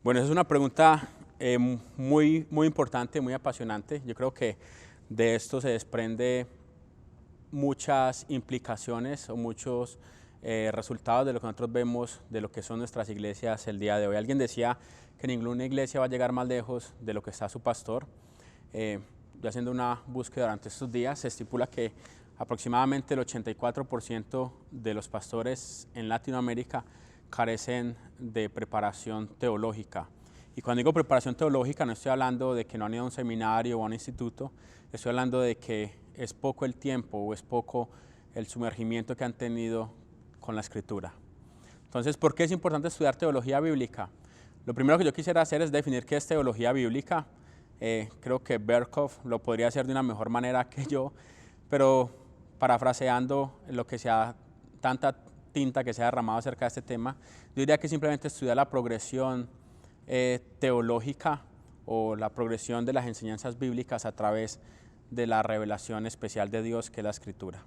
Bueno, esa es una pregunta muy importante, muy apasionante. Yo creo que de esto se desprende muchas implicaciones o muchos resultados de lo que nosotros vemos de lo que son nuestras iglesias el día de hoy. Alguien decía que ninguna iglesia va a llegar más lejos de lo que está su pastor. Yo haciendo una búsqueda durante estos días, se estipula que aproximadamente el 84% de los pastores en Latinoamérica carecen de preparación teológica. Y cuando digo preparación teológica no estoy hablando de que no han ido a un seminario o a un instituto, estoy hablando de que es poco el tiempo o es poco el sumergimiento que han tenido con la Escritura. Entonces, ¿por qué es importante estudiar teología bíblica? Lo primero que yo quisiera hacer es definir qué es teología bíblica. Creo que Berkhoff lo podría hacer de una mejor manera que yo, pero parafraseando lo que sea tanta tinta que se ha derramado acerca de este tema, yo diría que simplemente estudiar la progresión teológica o la progresión de las enseñanzas bíblicas a través de la revelación especial de Dios que es la Escritura.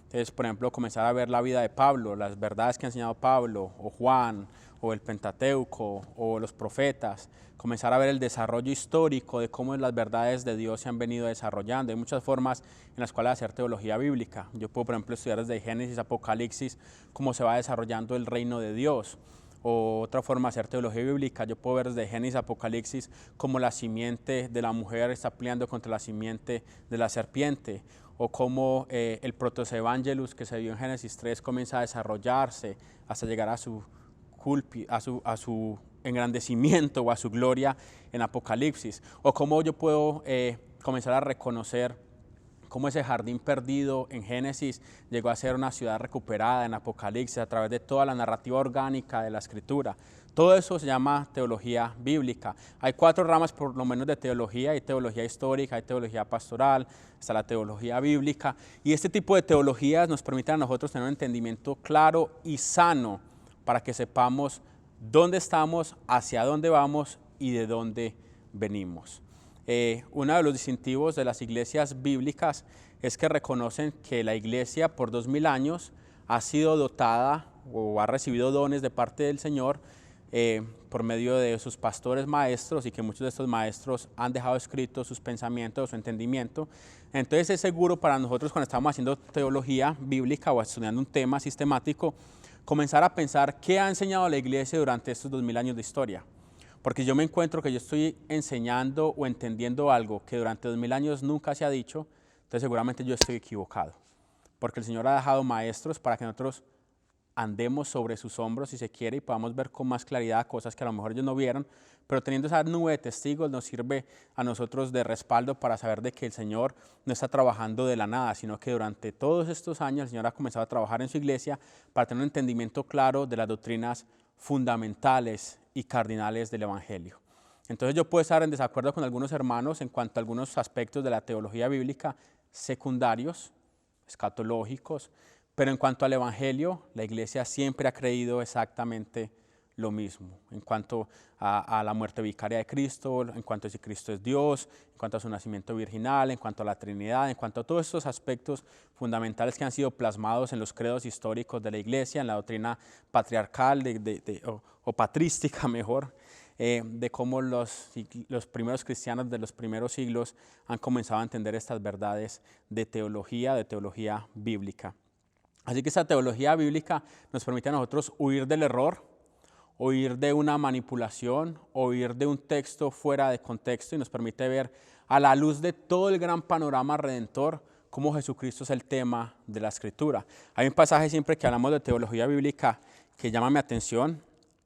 Entonces, por ejemplo, comenzar a ver la vida de Pablo, las verdades que ha enseñado Pablo, o Juan, o el Pentateuco, o los profetas, comenzar a ver el desarrollo histórico de cómo las verdades de Dios se han venido desarrollando. Hay muchas formas en las cuales hacer teología bíblica. Yo puedo, por ejemplo, estudiar desde Génesis, Apocalipsis, cómo se va desarrollando el reino de Dios. O otra forma de hacer teología bíblica, yo puedo ver desde Génesis, Apocalipsis, cómo la simiente de la mujer está peleando contra la simiente de la serpiente, o cómo el protoevangelus que se vio en Génesis 3 comienza a desarrollarse hasta llegar a su engrandecimiento o a su gloria en Apocalipsis, o cómo yo puedo comenzar a reconocer cómo ese jardín perdido en Génesis llegó a ser una ciudad recuperada en Apocalipsis a través de toda la narrativa orgánica de la Escritura. Todo eso se llama teología bíblica. Hay 4 ramas por lo menos de teología: hay teología histórica, hay teología pastoral, está la teología bíblica, y este tipo de teologías nos permiten a nosotros tener un entendimiento claro y sano para que sepamos dónde estamos, hacia dónde vamos y de dónde venimos. Uno de los distintivos de las iglesias bíblicas es que reconocen que la iglesia por 2000 años ha sido dotada o ha recibido dones de parte del Señor por medio de sus pastores maestros, y que muchos de estos maestros han dejado escritos sus pensamientos, su entendimiento. Entonces es seguro para nosotros, cuando estamos haciendo teología bíblica o estudiando un tema sistemático, comenzar a pensar qué ha enseñado la iglesia durante estos 2000 años de historia. Porque yo me encuentro que yo estoy enseñando o entendiendo algo que durante 2000 años nunca se ha dicho, entonces seguramente yo estoy equivocado. Porque el Señor ha dejado maestros para que nosotros andemos sobre sus hombros, si se quiere, y podamos ver con más claridad cosas que a lo mejor ellos no vieron, pero teniendo esa nube de testigos nos sirve a nosotros de respaldo para saber de que el Señor no está trabajando de la nada, sino que durante todos estos años el Señor ha comenzado a trabajar en su iglesia para tener un entendimiento claro de las doctrinas fundamentales y cardinales del Evangelio. Entonces yo puedo estar en desacuerdo con algunos hermanos en cuanto a algunos aspectos de la teología bíblica secundarios, escatológicos, pero en cuanto al Evangelio, la iglesia siempre ha creído exactamente lo mismo. En cuanto a la muerte vicaria de Cristo, en cuanto a si Cristo es Dios, en cuanto a su nacimiento virginal, en cuanto a la Trinidad, en cuanto a todos estos aspectos fundamentales que han sido plasmados en los credos históricos de la iglesia, en la doctrina patriarcal o patrística mejor, de cómo los primeros cristianos de los primeros siglos han comenzado a entender estas verdades de teología bíblica. Así que esta teología bíblica nos permite a nosotros huir del error, huir de una manipulación, huir de un texto fuera de contexto, y nos permite ver a la luz de todo el gran panorama redentor cómo Jesucristo es el tema de la Escritura. Hay un pasaje siempre que hablamos de teología bíblica que llama mi atención,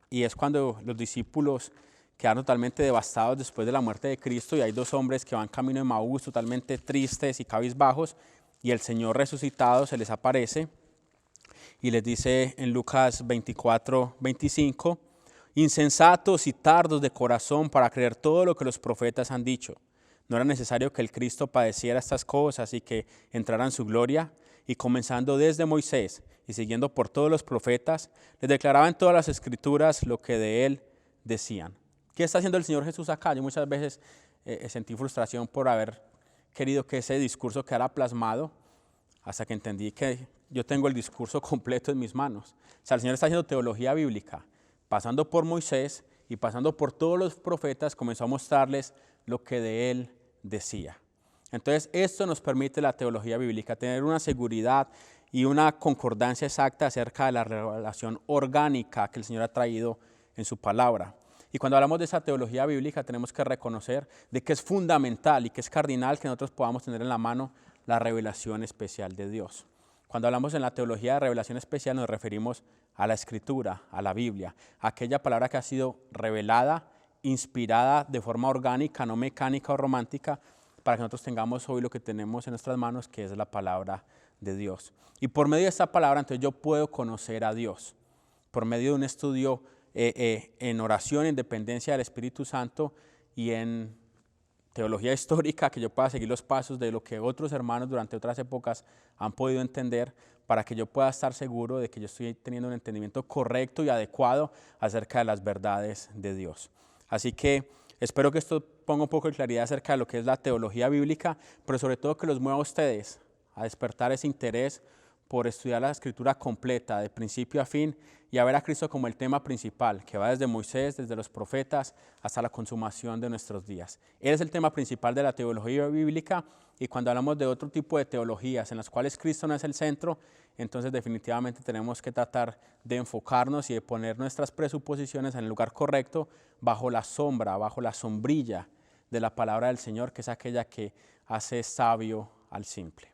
y es cuando los discípulos quedan totalmente devastados después de la muerte de Cristo, y hay 2 hombres que van camino de Emaús totalmente tristes y cabizbajos, y el Señor resucitado se les aparece y les dice en Lucas 24:25, insensatos y tardos de corazón para creer todo lo que los profetas han dicho. ¿No era necesario que el Cristo padeciera estas cosas y que entrara en su gloria? Y comenzando desde Moisés y siguiendo por todos los profetas, les declaraba en todas las escrituras lo que de él decían. ¿Qué está haciendo el Señor Jesús acá? Yo muchas veces sentí frustración por haber querido que ese discurso quedara plasmado, hasta que entendí que yo tengo el discurso completo en mis manos. O sea, el Señor está haciendo teología bíblica, pasando por Moisés y pasando por todos los profetas, comenzó a mostrarles lo que de él decía. Entonces, esto nos permite la teología bíblica, tener una seguridad y una concordancia exacta acerca de la revelación orgánica que el Señor ha traído en su palabra. Y cuando hablamos de esa teología bíblica, tenemos que reconocer de que es fundamental y que es cardinal que nosotros podamos tener en la mano la revelación especial de Dios. Cuando hablamos en la teología de revelación especial, nos referimos a la Escritura, a la Biblia, a aquella palabra que ha sido revelada, inspirada de forma orgánica, no mecánica o romántica, para que nosotros tengamos hoy lo que tenemos en nuestras manos, que es la palabra de Dios. Y por medio de esta palabra, entonces yo puedo conocer a Dios, por medio de un estudio en oración, en dependencia del Espíritu Santo y en teología histórica, que yo pueda seguir los pasos de lo que otros hermanos durante otras épocas han podido entender, para que yo pueda estar seguro de que yo estoy teniendo un entendimiento correcto y adecuado acerca de las verdades de Dios. Así que espero que esto ponga un poco de claridad acerca de lo que es la teología bíblica, pero sobre todo que los mueva a ustedes a despertar ese interés por estudiar la Escritura completa, de principio a fin, y a ver a Cristo como el tema principal, que va desde Moisés, desde los profetas, hasta la consumación de nuestros días. Él es el tema principal de la teología bíblica, y cuando hablamos de otro tipo de teologías en las cuales Cristo no es el centro, entonces definitivamente tenemos que tratar de enfocarnos y de poner nuestras presuposiciones en el lugar correcto, bajo la sombra, bajo la sombrilla de la palabra del Señor, que es aquella que hace sabio al simple.